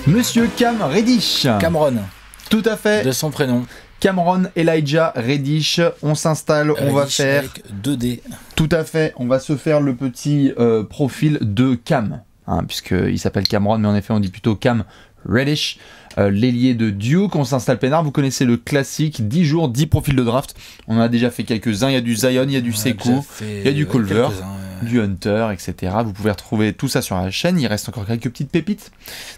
Monsieur Cam Reddish. Cameron. Tout à fait. De son prénom. Cameron Elijah Reddish. On s'installe, on va faire... Avec 2D. Tout à fait. On va se faire le petit profil de Cam. Hein, puisqu'il s'appelle Cameron, mais en effet on dit plutôt Cam Reddish. L'ailier de Duke, on s'installe peinard. Vous connaissez le classique, 10 jours, 10 profils de draft. On en a déjà fait quelques-uns. Il y a du Zion, il y a du Sekou, il y a du Culver, du Hunter, etc. Vous pouvez retrouver tout ça sur la chaîne. Il reste encore quelques petites pépites.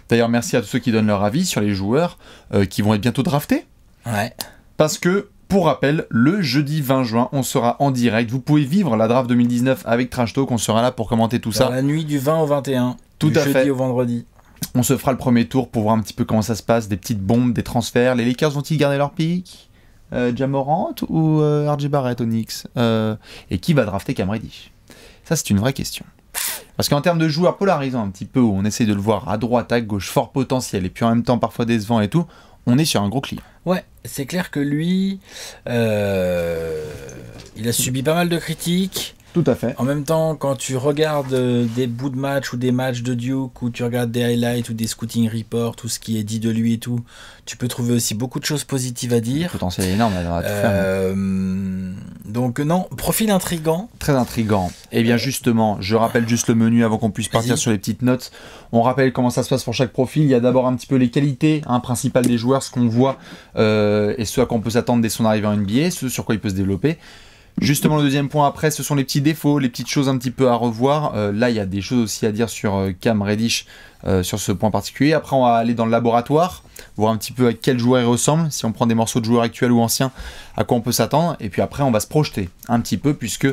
D'ailleurs, merci à tous ceux qui donnent leur avis sur les joueurs qui vont être bientôt draftés. Ouais. Parce que, pour rappel, le jeudi 20 juin, on sera en direct. Vous pouvez vivre la draft 2019 avec Trash Talk. On sera là pour commenter tout ça. La nuit du 20 au 21. Tout à fait. Du jeudi au vendredi. On se fera le premier tour pour voir un petit peu comment ça se passe, des petites bombes, des transferts. Les Lakers vont-ils garder leur pick Ja Morant ou RJ Barrett au Knicks et qui va drafter Cam Reddish? Ça, c'est une vraie question. Parce qu'en termes de joueurs polarisants un petit peu, où on essaie de le voir à droite, à gauche, fort potentiel, et puis en même temps parfois décevant et tout, on est sur un gros client. Ouais, c'est clair que lui, il a subi pas mal de critiques. Tout à fait. En même temps, quand tu regardes des bouts de match ou des matchs de Duke, ou tu regardes des highlights ou des scouting reports, tout ce qui est dit de lui et tout, tu peux trouver aussi beaucoup de choses positives à dire. Le potentiel est énorme, elle va tout faire. Donc non, profil intriguant. Très intriguant. Et bien justement, je rappelle juste le menu avant qu'on puisse partir sur les petites notes. On rappelle comment ça se passe pour chaque profil. Il y a d'abord un petit peu les qualités principales des joueurs, ce qu'on voit et ce à quoi on peut s'attendre dès son arrivée en NBA, ce sur quoi il peut se développer. Justement, le deuxième point après, ce sont les petits défauts, les petites choses un petit peu à revoir. Là, il y a des choses aussi à dire sur Cam Reddish, sur ce point particulier. Après, on va aller dans le laboratoire, voir un petit peu à quel joueur il ressemble, si on prend des morceaux de joueurs actuels ou anciens, à quoi on peut s'attendre. Et puis après, on va se projeter un petit peu, puisque,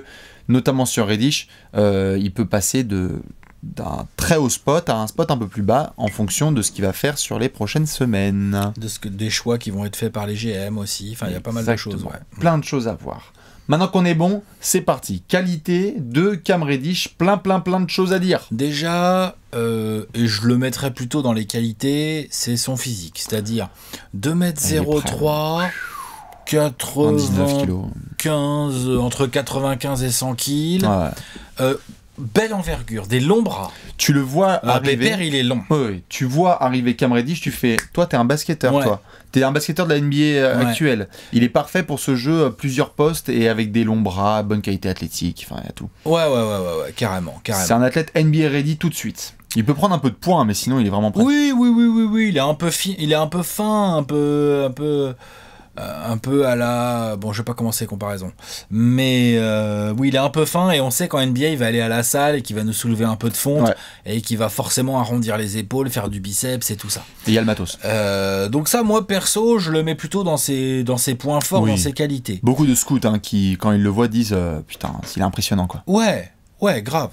notamment sur Reddish, il peut passer d'un très haut spot à un spot un peu plus bas, en fonction de ce qu'il va faire sur les prochaines semaines. Des choix qui vont être faits par les GM aussi. Enfin, il y a pas mal de choses. Ouais. Plein de choses à voir. Maintenant qu'on est bon, c'est parti. Qualité de Cam Reddish, plein de choses à dire. Déjà, et je le mettrais plutôt dans les qualités, c'est son physique. C'est-à-dire 2m03, 95, entre 95 et 100 kg. Ouais. Belle envergure, des longs bras. Tu le vois arriver. Pépère, il est long. Oui, tu vois arriver Cam Reddish, tu fais. Toi, t'es un basketteur, toi. T'es un basketteur de la NBA actuelle. Il est parfait pour ce jeu, plusieurs postes et avec des longs bras, bonne qualité athlétique, enfin, il y a tout. Ouais, carrément. C'est un athlète NBA ready tout de suite. Il peut prendre un peu de points, mais sinon, il est vraiment prêt. Oui. Il est un peu fin, un peu à la... Bon, je vais pas commencer les comparaisons. Mais oui, il est un peu fin et on sait qu'en NBA, il va aller à la salle et qu'il va nous soulever un peu de fonte et qu'il va forcément arrondir les épaules, faire du biceps et tout ça. Et il y a le matos. Donc ça, moi, perso, je le mets plutôt dans ses points forts, dans ses qualités. Beaucoup de scouts qui, quand ils le voient, disent « Putain, il est impressionnant, quoi. » Ouais, grave.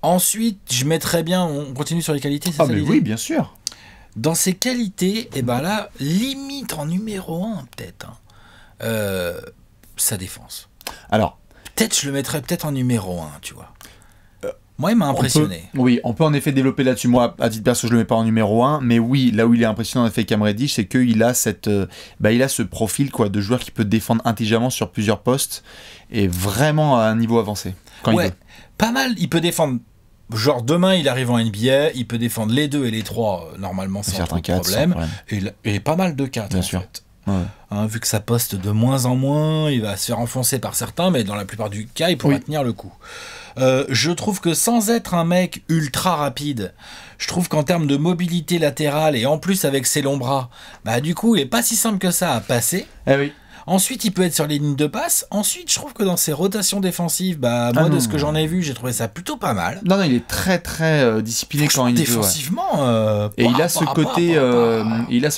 Ensuite, je mettrais bien... On continue sur les qualités, c'est ça l'idée ? Oui, bien sûr. Dans ses qualités, et ben là, limite en numéro 1 peut-être, sa défense. Alors, peut-être je le mettrais peut-être en numéro 1, tu vois. Moi, il m'a impressionné. On peut en effet développer là-dessus. Moi, à titre perso, je le mets pas en numéro 1, mais oui, là où il est impressionnant en effet Cam Reddish, c'est qu'il a il a ce profil de joueur qui peut défendre intelligemment sur plusieurs postes et vraiment à un niveau avancé. Quand il veut. Pas mal. Il peut défendre. Genre demain il arrive en NBA, il peut défendre les 2 et les 3 normalement sans problème. Et pas mal de 4 bien sûr. Fait. Ouais. Vu que ça poste de moins en moins, il va se faire enfoncer par certains, mais dans la plupart du cas il pourra tenir le coup. Je trouve que sans être un mec ultra rapide, je trouve qu'en termes de mobilité latérale et en plus avec ses longs bras, du coup il est pas si simple que ça à passer. Oui. Ensuite, il peut être sur les lignes de passe. Ensuite, je trouve que dans ses rotations défensives, de ce que j'en ai vu, j'ai trouvé ça plutôt pas mal. Non, il est très discipliné quand il défensivement. Et il a ce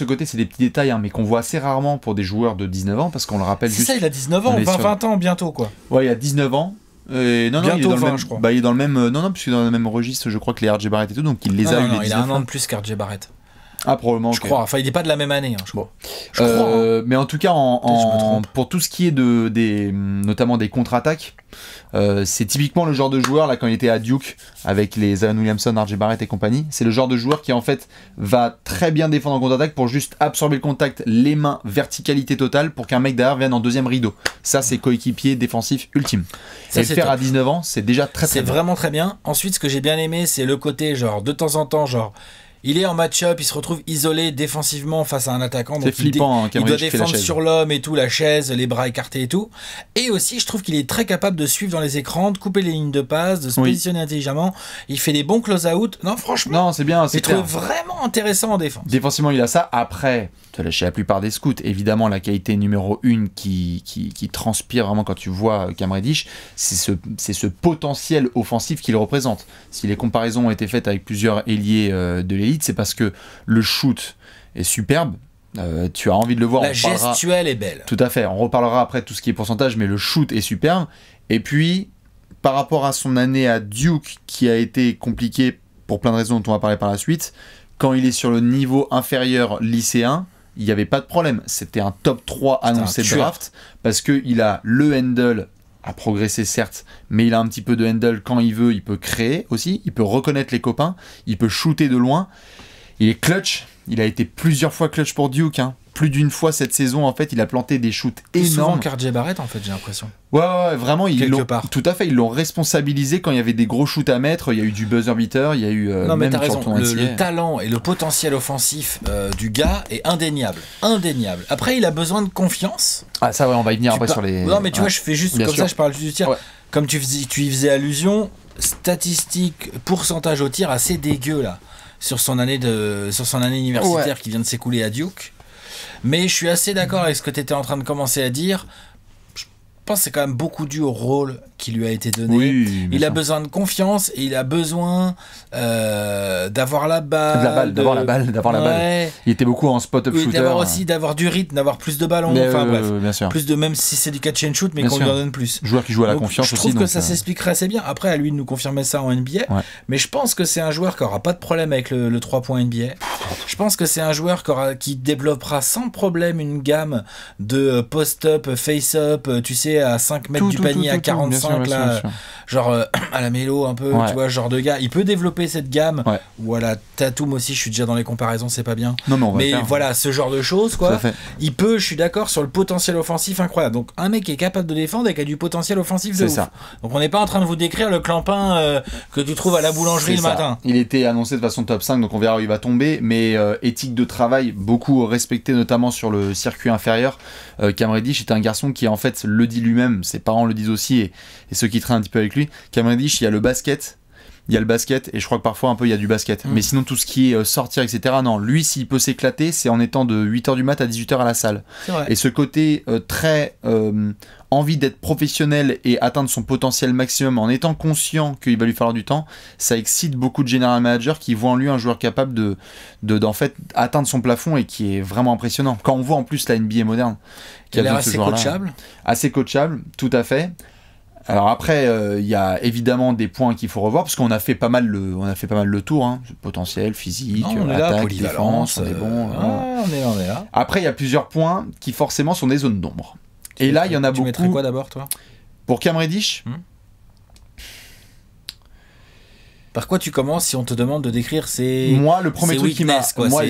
côté, c'est des petits détails, mais qu'on voit assez rarement pour des joueurs de 19 ans, parce qu'on le rappelle juste. C'est ça, il a 19 ans, 20 ans bientôt, quoi. Ouais, il a 19 ans. Bientôt il est dans 20, le même, je crois. Il est dans le même, puisque dans le même registre, je crois que les RJ Barrett et tout, donc il les a eu. Il a un an de plus qu'RJ Barrett. Ah, probablement. Je crois. Enfin, il n'est pas de la même année, je crois. Je crois, mais en tout cas, pour tout ce qui est notamment des contre-attaques, c'est typiquement le genre de joueur, là, quand il était à Duke, avec les Zion Williamson, R.J. Barrett et compagnie, c'est le genre de joueur qui, en fait, va très bien défendre en contre-attaque pour juste absorber le contact, les mains, verticalité totale, pour qu'un mec derrière vienne en deuxième rideau. Ça, c'est coéquipier défensif ultime. Ça, et le faire top. À 19 ans, c'est déjà très bien. C'est vraiment très bien. Ensuite, ce que j'ai bien aimé, c'est le côté, genre, de temps en temps, genre, il est en match-up, il se retrouve isolé défensivement face à un attaquant. C'est flippant. Il doit défendre sur l'homme et tout, la chaise, les bras écartés et tout. Et aussi, je trouve qu'il est très capable de suivre dans les écrans, de couper les lignes de passe, de se positionner intelligemment. Il fait des bons close-out. Non, franchement, non, c'est bien. Je trouve vraiment intéressant en défense. Défensivement, il a ça. Après, chez la plupart des scouts, évidemment, la qualité numéro 1 qui transpire vraiment quand tu vois Cam Reddish, c'est ce potentiel offensif qu'il représente. Si les comparaisons ont été faites avec plusieurs ailiers de l'élite, c'est parce que le shoot est superbe. Tu as envie de le voir. La gestuelle est belle. Tout à fait. On reparlera après de tout ce qui est pourcentage, mais le shoot est superbe. Et puis, par rapport à son année à Duke, qui a été compliquée pour plein de raisons dont on va parler par la suite, quand il est sur le niveau inférieur lycéen, il n'y avait pas de problème. C'était un top 3 annoncé de draft, parce qu'il a le handle à progresser certes, mais il a un petit peu de handle quand il veut, il peut créer aussi, il peut reconnaître les copains, il peut shooter de loin, il est clutch, il a été plusieurs fois clutch pour Duke, plus d'une fois cette saison en fait, il a planté des shoots énormes. Souvent qu'RJ Barrett en fait, j'ai l'impression. Ouais, vraiment, tout à fait, ils l'ont responsabilisé quand il y avait des gros shoots à mettre, il y a eu du buzzer beater, il y a eu non, mais t'as raison, le talent et le potentiel offensif du gars est indéniable. Après, il a besoin de confiance. Ah ça ouais, on va y venir après sur les... Non mais tu vois, je fais juste bien comme sûr. Ça, je parle juste du tir. Ouais. Comme tu y faisais allusion, statistique, pourcentage au tir assez dégueu là, sur son année universitaire qui vient de s'écouler à Duke. Mais je suis assez d'accord avec ce que tu étais en train de commencer à dire. Je pense que c'est quand même beaucoup dû au rôle qui lui a été donné. Oui, il a besoin de confiance et il a besoin d'avoir la balle. D'avoir la balle. Il était beaucoup en spot-up shooter. D'avoir du rythme, d'avoir plus de ballons. Enfin bref, bien sûr. Plus de, même si c'est du catch and shoot, mais qu'on lui en donne plus. Joueur qui joue à la confiance aussi. Je trouve que ça s'expliquerait assez bien. Après, à lui de nous confirmer ça en NBA. Ouais. Mais je pense que c'est un joueur qui n'aura pas de problème avec le 3 points NBA. Je pense que c'est un joueur qui développera sans problème une gamme de post-up, face-up, tu sais, à 5 mètres du panier, à 45 bien sûr. Genre à la mélo un peu, tu vois, genre de gars. Il peut développer cette gamme, ou à la Tatum aussi, je suis déjà dans les comparaisons, c'est pas bien. Non, mais voilà, ce genre de choses, quoi. Il peut, je suis d'accord, sur le potentiel offensif incroyable. Donc un mec qui est capable de défendre et qui a du potentiel offensif de ouf. Ça. Donc on n'est pas en train de vous décrire le clampin que tu trouves à la boulangerie le matin. Il était annoncé de façon top 5, donc on verra où il va tomber, mais éthique de travail, beaucoup respecté, notamment sur le circuit inférieur. Cam Reddish est un garçon qui en fait le dit lui-même, ses parents le disent aussi, et ceux qui traînent un petit peu avec lui. Cam Reddish, il y a le basket, et je crois que parfois un peu il y a du basket. Mais sinon tout ce qui est sortir, etc. Non, lui s'il peut s'éclater, c'est en étant de 8h du mat à 18h à la salle. Et ce côté très envie d'être professionnel et atteindre son potentiel maximum en étant conscient qu'il va lui falloir du temps, ça excite beaucoup de general managers qui voient en lui un joueur capable d'en fait atteindre son plafond et qui est vraiment impressionnant. Quand on voit en plus la NBA moderne, qui a assez coachable. Assez coachable, tout à fait. Alors après, il y a évidemment des points qu'il faut revoir parce qu'on a fait pas mal le tour, potentiel, physique, attaque, défense, on est bon. On est là. Après, il y a plusieurs points qui forcément sont des zones d'ombre. Et là, il y en a beaucoup. Tu mettrais quoi d'abord, toi ? Pour Cam Reddish. Par quoi tu commences si on te demande de décrire Moi, le premier truc qui m'a... Moi,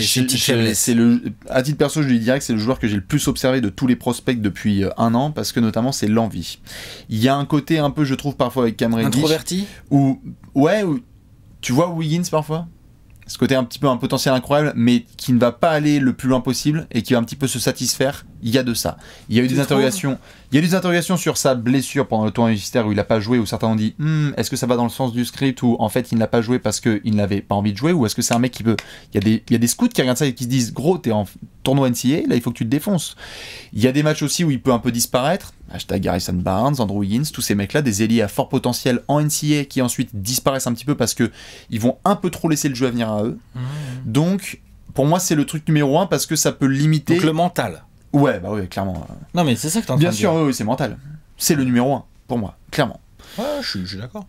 à titre perso, je lui dirais que c'est le joueur que j'ai le plus observé de tous les prospects depuis un an, parce que notamment, c'est l'envie. Il y a un côté un peu, je trouve, parfois avec Cam Reddish... Introverti ? Tu vois Wiggins, parfois ? Ce côté un petit peu un potentiel incroyable, mais qui ne va pas aller le plus loin possible et qui va un petit peu se satisfaire. Il y a de ça. Il y a eu des interrogations. Il y a des interrogations sur sa blessure pendant le tournoi universitaire où il n'a pas joué, où certains ont dit est-ce que ça va dans le sens du script ou en fait il n'a pas joué parce qu'il n'avait pas envie de jouer, ou est-ce que c'est un mec qui peut. Il y a des scouts qui regardent ça et qui se disent gros, t'es en tournoi NCAA, là il faut que tu te défonces. Il y a des matchs aussi où il peut un peu disparaître. Harrison Barnes, Andrew Wiggins, tous ces mecs-là, des ailiers à fort potentiel en NCAA qui ensuite disparaissent un petit peu parce que ils vont un peu trop laisser le jeu à venir à eux. Donc, pour moi, c'est le truc numéro 1 parce que ça peut limiter. Donc le mental. Ouais, clairement. Non, mais c'est ça que t'es en train de dire. Bien sûr, oui, c'est mental. C'est le numéro 1 pour moi, clairement. Ouais, je suis d'accord.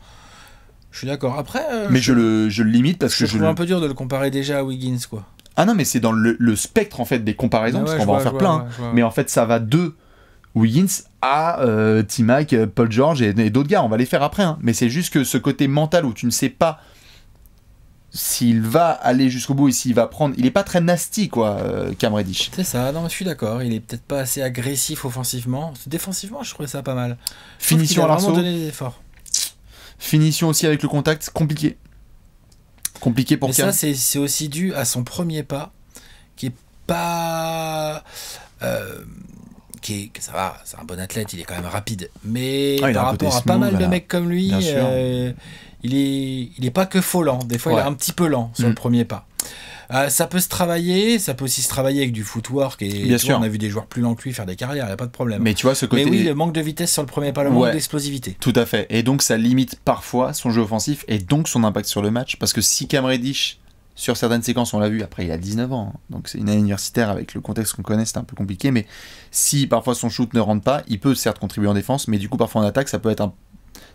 Je suis d'accord. Après. Mais je le limite parce que je trouve un peu dur de le comparer déjà à Wiggins, quoi. Ah non, mais c'est dans le spectre en fait des comparaisons, parce qu'on va en faire plein. Mais en fait, ça va de Wiggins à T-Mac, Paul George et d'autres gars. On va les faire après. Hein. Mais c'est juste que ce côté mental où tu ne sais pas s'il va aller jusqu'au bout et s'il va prendre. Il est pas très nasty, quoi, Cam Reddish. C'est ça, non, je suis d'accord. Il est peut-être pas assez agressif offensivement. Défensivement, je trouvais ça pas mal. Finition à l'arceau. Donné des efforts. Finition aussi avec le contact, compliqué. Compliqué pour Cam. Et ça, c'est aussi dû à son premier pas, qui est pas. Ça va, c'est un bon athlète, il est quand même rapide. Mais par rapport à pas mal de mecs comme lui, il est pas que faux lent. Des fois, il est un petit peu lent sur le premier pas. Ça peut se travailler, ça peut aussi se travailler avec du footwork. Et bien sûr. On a vu des joueurs plus lents que lui faire des carrières, il n'y a pas de problème. Mais tu vois, ce côté. Mais oui, le manque de vitesse sur le premier pas, le manque d'explosivité. Tout à fait. Et donc, ça limite parfois son jeu offensif et donc son impact sur le match. Parce que si Cam Reddish, sur certaines séquences, on l'a vu, après il a 19 ans, hein, donc c'est une année universitaire avec le contexte qu'on connaît, c'est un peu compliqué. Mais si parfois son shoot ne rentre pas, il peut certes contribuer en défense, mais du coup, parfois en attaque, ça peut être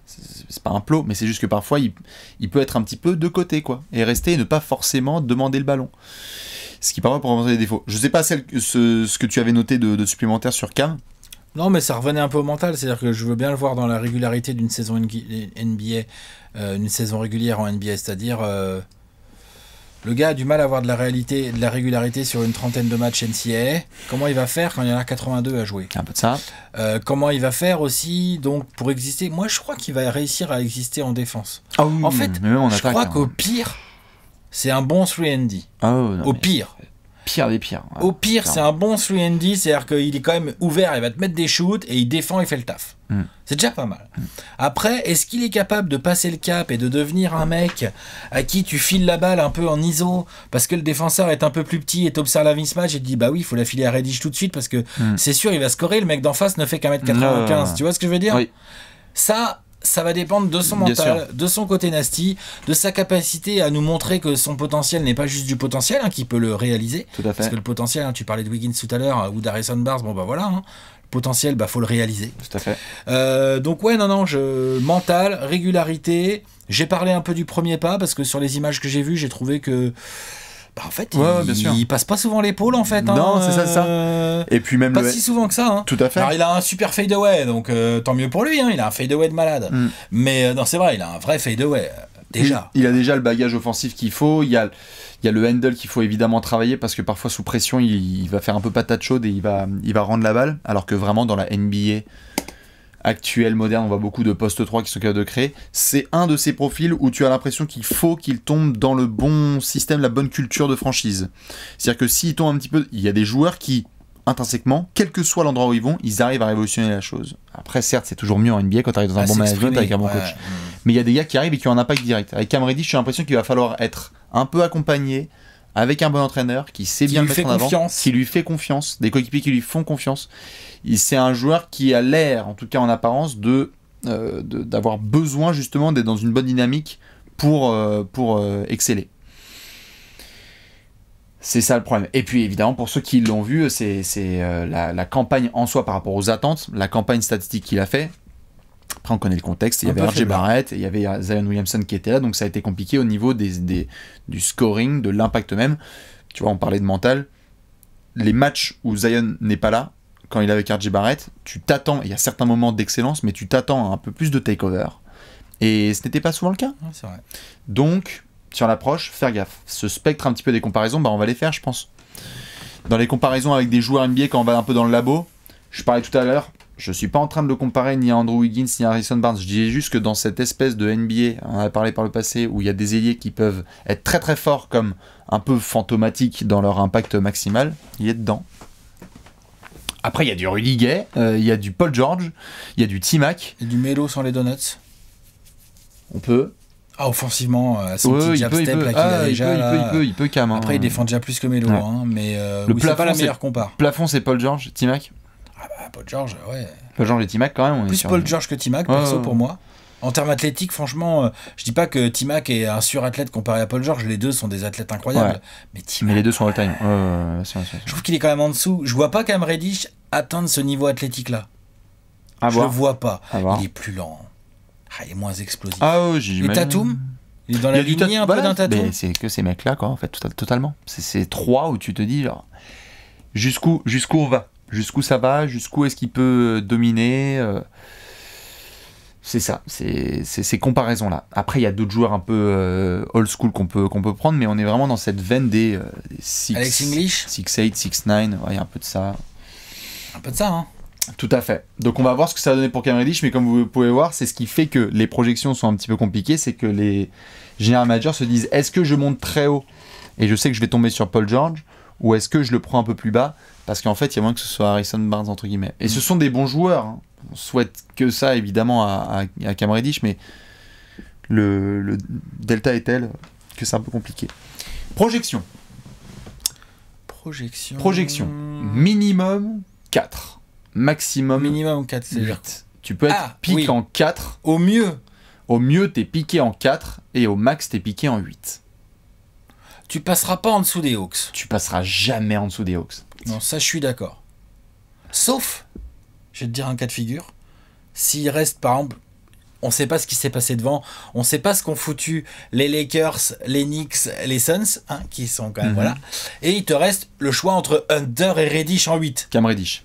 c'est pas un plot, mais c'est juste que parfois il peut être un petit peu de côté, quoi, et rester et ne pas forcément demander le ballon. Ce qui parfois peut représenter des défauts. Je sais pas ce que tu avais noté de supplémentaire sur Cam. Non, mais ça revenait un peu au mental, c'est-à-dire que je veux bien le voir dans la régularité d'une saison NBA, une saison régulière en NBA, c'est-à-dire le gars a du mal à avoir de la régularité sur une trentaine de matchs NCAA. Comment il va faire quand il y en a 82 à jouer ? Un peu de ça. Comment il va faire aussi donc pour exister ? Moi, je crois qu'il va réussir à exister en défense. Ah oui, en fait, je crois qu'au pire, c'est un bon 3&D. Au pire. Pire des pires. Ouais, au pire, c'est un bon 3&D, c'est-à-dire qu'il est quand même ouvert, il va te mettre des shoots et il défend, il fait le taf. C'est déjà pas mal. Après, est-ce qu'il est capable de passer le cap et de devenir un mec à qui tu files la balle un peu en ISO parce que le défenseur est un peu plus petit et t'observes la mismatch et te dis bah oui, il faut la filer à Reddish tout de suite parce que c'est sûr, il va scorer, le mec d'en face ne fait qu'un mètre 95. Tu vois ce que je veux dire ? Oui. Ça va dépendre de son mental, de son côté nasty, de sa capacité à nous montrer que son potentiel n'est pas juste du potentiel, qu'il peut le réaliser. Tout à fait. Parce que le potentiel, tu parlais de Wiggins tout à l'heure, ou d'Harrison Barnes, bon bah voilà, le potentiel, faut le réaliser. Tout à fait. Donc ouais, mental, régularité. J'ai parlé un peu du premier pas, parce que sur les images que j'ai vues, j'ai trouvé que... en fait, il passe pas souvent l'épaule, en fait. Non, c'est ça. Et puis même pas si souvent que ça. Tout à fait. Alors, il a un super fadeaway, donc tant mieux pour lui. Il a un fadeaway de malade. Mais non, c'est vrai, il a un vrai fadeaway, déjà. Il a déjà le bagage offensif qu'il faut. Il y a le handle qu'il faut évidemment travailler, parce que parfois, sous pression, il va faire un peu patate chaude et il va rendre la balle. Alors que vraiment, dans la NBA actuelle, moderne, on voit beaucoup de poste 3 qui sont capables de créer. C'est un de ces profils où tu as l'impression qu'il faut qu'il tombe dans le bon système, la bonne culture de franchise. C'est-à-dire que s'il tombe un petit peu... Il y a des joueurs qui, intrinsèquement, quel que soit l'endroit où ils vont, ils arrivent à révolutionner la chose. Après, certes, c'est toujours mieux en NBA quand tu arrives dans un bon management avec un bon coach. Mais il y a des gars qui arrivent et qui ont un impact direct. Avec Cam Reddish, j'ai l'impression qu'il va falloir être un peu accompagné, avec un bon entraîneur qui sait bien le mettre en avant, qui lui fait confiance, des coéquipiers qui lui font confiance. C'est un joueur qui a l'air, en tout cas en apparence, d'avoir besoin justement d'être dans une bonne dynamique pour exceller. C'est ça le problème. Et puis évidemment, pour ceux qui l'ont vu, c'est la campagne en soi par rapport aux attentes, la campagne statistique qu'il a fait. Après, on connaît le contexte. Il y avait R.J. Barrett, il y avait Zion Williamson qui était là, donc ça a été compliqué au niveau du scoring, de l'impact même. Tu vois, on parlait de mental. Les matchs où Zion n'est pas là, quand il est avec R.J. Barrett, tu t'attends, il y a certains moments d'excellence, mais tu t'attends à un peu plus de takeover. Et ce n'était pas souvent le cas. Ouais, c'est vrai. Donc, sur l'approche, faire gaffe. Ce spectre un petit peu des comparaisons, on va les faire, je pense. Dans les comparaisons avec des joueurs NBA, quand on va un peu dans le labo, je parlais tout à l'heure, je ne suis pas en train de le comparer ni à Andrew Wiggins ni à Harrison Barnes. Je disais juste que dans cette espèce de NBA, on en a parlé par le passé, où il y a des ailiers qui peuvent être très très forts, comme un peu fantomatiques dans leur impact maximal, il est dedans. Après, il y a du Rudy Gay, il y a du Paul George, il y a du T-Mac. Et du Melo sans les donuts. On peut. Offensivement, son petit jab step qu'il a déjà. Il peut Cam. Après, il défend déjà plus que Melo, mais le plafond, c'est pas la meilleure compare. Plafond, c'est Paul George, T-Mac. Paul George, ouais. Paul George et T-Mac, quand même. Plus Paul George que T-Mac, perso, pour moi. En termes athlétiques, franchement, je dis pas que T-Mac est un surathlète comparé à Paul George, les deux sont des athlètes incroyables. Ouais. Mais les deux sont all-time. Je trouve qu'il est quand même en dessous. Je vois pas Cam Reddish atteindre ce niveau athlétique-là. Je le vois pas. Il est plus lent. Il est moins explosif. J'imagine. Et Tatum, Il est dans la lignée un peu d'un Tatum. Mais c'est que ces mecs-là, quoi, en fait, totalement. C'est 3 où tu te dis, genre, jusqu'où on va, jusqu'où ça va, jusqu'où est-ce qu'il peut dominer. C'est ça, c'est ces comparaisons-là. Après, il y a d'autres joueurs un peu old school qu'on peut prendre, mais on est vraiment dans cette veine des 6, Alex English 6'8", 6'9", ouais, il y a un peu de ça. Un peu de ça, hein. Tout à fait. Donc on va voir ce que ça va donner pour Cam Reddish, mais comme vous pouvez voir, c'est ce qui fait que les projections sont un petit peu compliquées, c'est que les general managers se disent, est-ce que je monte très haut et je sais que je vais tomber sur Paul George, ou est-ce que je le prends un peu plus bas, parce qu'en fait, il y a moins que ce soit Harrison Barnes, entre guillemets. Et ce sont des bons joueurs, hein. On souhaite que ça, évidemment, à Cam Reddish, mais le delta est tel que c'est un peu compliqué. Projection. Minimum 4. Maximum minimum 4, c'est 8. Tu peux être piqué en 4. Au mieux. Au mieux, t'es piqué en 4, et au max, t'es piqué en 8. Tu passeras pas en dessous des Hawks. Tu passeras jamais en dessous des Hawks. Non, ça, je suis d'accord. Sauf, je vais te dire un cas de figure, s'il reste, par exemple, on sait pas ce qui s'est passé devant, on sait pas ce qu'ont foutu les Lakers, les Knicks, les Suns, hein, qui sont quand même, voilà, et il te reste le choix entre Hunter et Reddish en 8. Cam Reddish.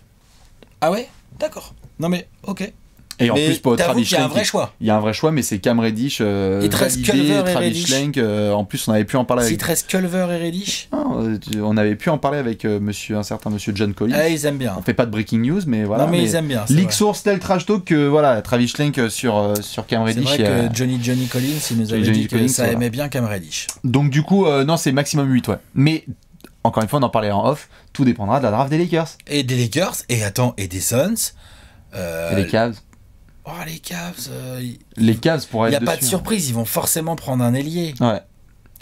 Ah ouais? D'accord. Non mais, ok. Et en mais plus, pour Travis Schlenk, il y a un vrai choix. Il y a un vrai choix, mais c'est Cam Reddish, Il te reste Culver et Travis Reddish. Schlenk. En plus, on avait pu en parler avec... S'il te reste Culver et Reddish? On avait pu en parler avec un certain monsieur John Collins. Ah, ils aiment bien. On fait pas de breaking news, mais voilà. Non, mais ils aiment bien. Leak source tel trash talk que voilà, Travis Schlenk sur Cam Reddish. C'est vrai que Johnny Collins, il nous avait dit que ça aimait bien Cam Reddish. Donc du coup, non, c'est maximum 8, ouais. Mais, encore une fois, on en parlait en off, tout dépendra de la draft des Lakers. Et des Lakers, et attends, et des Suns. Et les Cavs. Oh, les Cavs. Les Cavs pourraient être Il n'y a pas de dessus, surprise, ils vont forcément prendre un ailier. Ouais.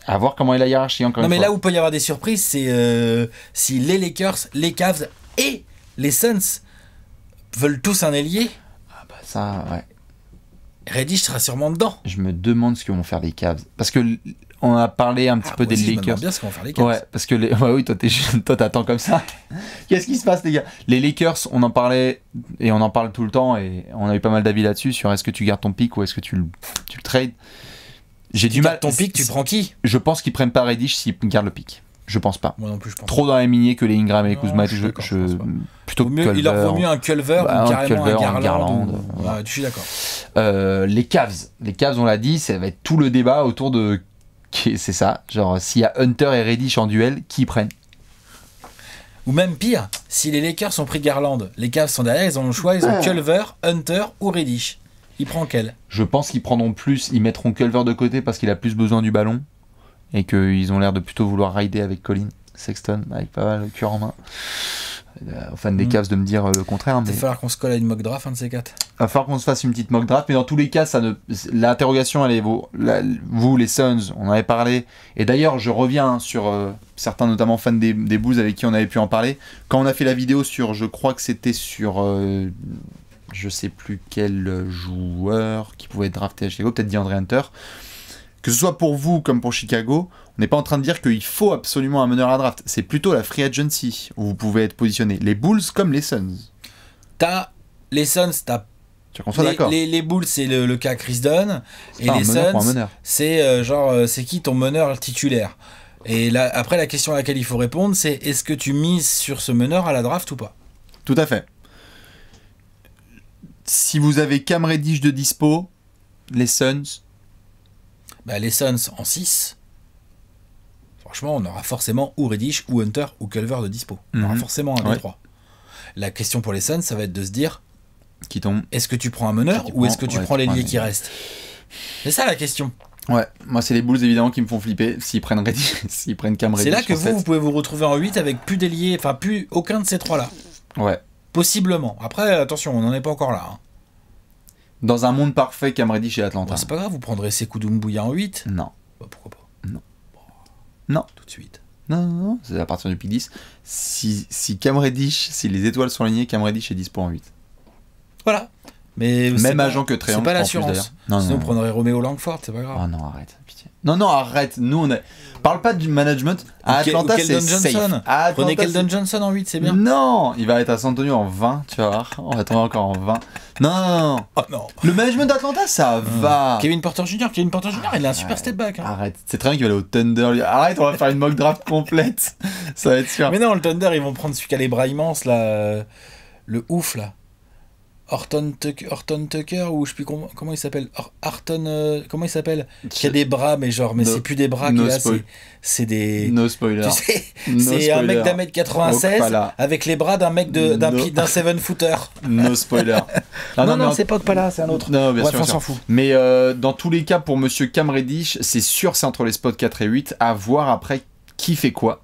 À voir comment est la hiérarchie encore une fois. Non, mais là où peut y avoir des surprises, c'est si les Lakers, les Cavs et les Suns veulent tous un ailier. Ah bah ça, ouais. Reddish sera sûrement dedans. Je me demande ce que vont faire les Cavs. Parce que on a parlé un petit peu des Lakers. Je me bien ce qu'on va faire les Cavs. Ouais, parce que ouais, oui, toi t'attends comme ça. Qu'est-ce qui se passe, les gars? Les Lakers, on en parlait et on en parle tout le temps et on a eu pas mal d'avis là-dessus sur est-ce que tu gardes ton pick ou est-ce que tu le trades. J'ai du mal. Ton pick, tu prends qui? Je pense qu'ils prennent pas Reddish s'ils gardent le pick. Je pense pas. Moi non plus, je pense. Trop dans la lignée que les Ingram et les Kuzma. Plutôt que il leur vaut mieux un Culver ou carrément un Garland. Ouais, je suis d'accord. Les Cavs, on l'a dit, ça va être tout le débat autour de. C'est ça. Genre, s'il y a Hunter et Reddish en duel, qui ils prennent? Ou même pire, si les Lakers ont pris Garland, les Cavs sont derrière, ils ont le choix, ils ont Culver, Hunter ou Reddish. Ils prennent quel? Je pense qu'ils prendront plus, ils mettront Culver de côté parce qu'il a plus besoin du ballon et qu'ils ont l'air de plutôt vouloir rider avec Colin Sexton, avec pas mal le cœur en main. Aux fans des Cavs de me dire le contraire. Il va falloir qu'on se colle à une mock draft, un de ces quatre. Il va falloir qu'on se fasse une petite mock draft, mais dans tous les cas, l'interrogation, elle est vous, les Suns, on en avait parlé. Et d'ailleurs, je reviens sur certains, notamment fans des Bulls avec qui on avait pu en parler. Quand on a fait la vidéo sur, je crois que c'était sur, je sais plus quel joueur qui pouvait être drafté à Chicago, peut-être DeAndre Hunter. Que ce soit pour vous comme pour Chicago, on n'est pas en train de dire qu'il faut absolument un meneur à draft. C'est plutôt la free agency où vous pouvez être positionné. Les Bulls comme les Suns. T'as les Suns, tu qu'on soit d'accord. Les Bulls, c'est le cas Chris Dunn. Et les Suns, c'est c'est qui ton meneur titulaire? Et là, après, la question à laquelle il faut répondre, c'est est-ce que tu mises sur ce meneur à la draft ou pas? Tout à fait. Si vous avez Cam Reddish de dispo, les Suns... les Suns en 6, franchement, on aura forcément ou Reddish, ou Hunter, ou Culver de dispo. On aura forcément un des trois. La question pour les Suns, ça va être de se dire qui tombe. Est-ce que tu prends un meneur ou est-ce que tu prends l'ailier qui reste? C'est ça la question. Ouais, moi c'est les Bulls évidemment qui me font flipper s'ils prennent Reddish, s'ils prennent Cam Reddish. C'est là que vous pouvez vous retrouver en 8 avec plus d'ailier, enfin plus aucun de ces trois-là. Ouais. Possiblement. Après, attention, on n'en est pas encore là. Hein. Dans un monde parfait, Cam Reddish et Atlanta. C'est pas grave, vous prendrez Sekou Doumbouya en 8? Non. Pourquoi pas? Non. Non. Tout de suite. Non, c'est à partir du pick 10. Si Cam Reddish, si les étoiles sont alignées, Cam Reddish est dispo en 8. Voilà. Mais même agent que Trae Young. C'est pas je pense, l'assurance. d'ailleurs. Non, Sinon, non, on prendrait Romeo Langford, c'est pas grave. Ah non, arrête, pitié. Non, non, arrête. Nous, on est. Parle pas du management. À Atlanta, c'est safe. À Atlanta, Prenez Keldon Johnson en 8, c'est bien. Non, il va être à San Antonio en 20, tu vas voir. On va tomber encore en 20. Non, non, non. Oh non. Le management d'Atlanta, ça va. Kevin Porter Jr., il a un super step back. Hein. Arrête, c'est très bien qu'il va aller au Thunder. Arrête, on va faire une mock draft complète. Ça va être sûr. Mais non, le Thunder, ils vont prendre celui qui a les bras immenses, là. Le ouf, là. Horton Tucker, ou je sais plus comment il s'appelle. Comment il s'appelle? Qui a des bras, mais genre, mais c'est plus des bras qu'il a, c'est des. No spoiler. Tu sais, c'est un mec d'1m96 avec les bras d'un mec d'un 7-footer. No spoiler. Non, c'est pas Okpala, c'est un autre. Non, bien bref, sûr, on s'en fout. Mais dans tous les cas, pour monsieur Cam Reddish, c'est sûr, c'est entre les spots 4 et 8. À voir après qui fait quoi.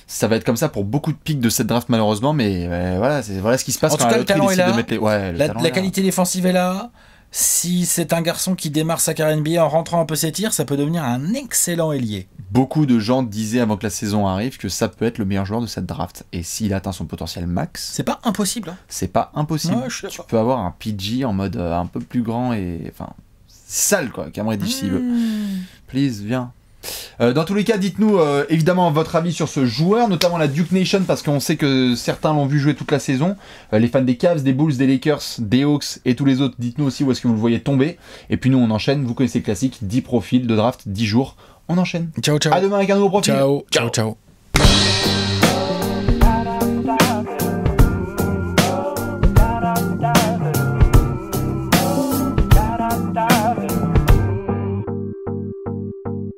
Ça va être comme ça pour beaucoup de pics de cette draft malheureusement, mais voilà, c'est voilà ce qui se passe en quand tout cas, le talent est là. La qualité défensive est là. Si c'est un garçon qui démarre sa carrière NBA en rentrant un peu ses tirs, ça peut devenir un excellent ailier. Beaucoup de gens disaient avant que la saison arrive que ça peut être le meilleur joueur de cette draft. Et s'il atteint son potentiel max... C'est pas impossible. Hein. C'est pas impossible. Ouais, tu peux avoir un PG en mode un peu plus grand et... Enfin, sale quoi, Cam Reddish s'il veut. Please, viens. Dans tous les cas, dites-nous évidemment votre avis sur ce joueur, notamment la Duke Nation, parce qu'on sait que certains l'ont vu jouer toute la saison. Les fans des Cavs, des Bulls, des Lakers, des Hawks et tous les autres, dites-nous aussi où est-ce que vous le voyez tomber. Et puis nous, on enchaîne. Vous connaissez le classique, 10 profils de draft, 10 jours. On enchaîne. Ciao, ciao. À demain avec un nouveau profil. Ciao, ciao, ciao.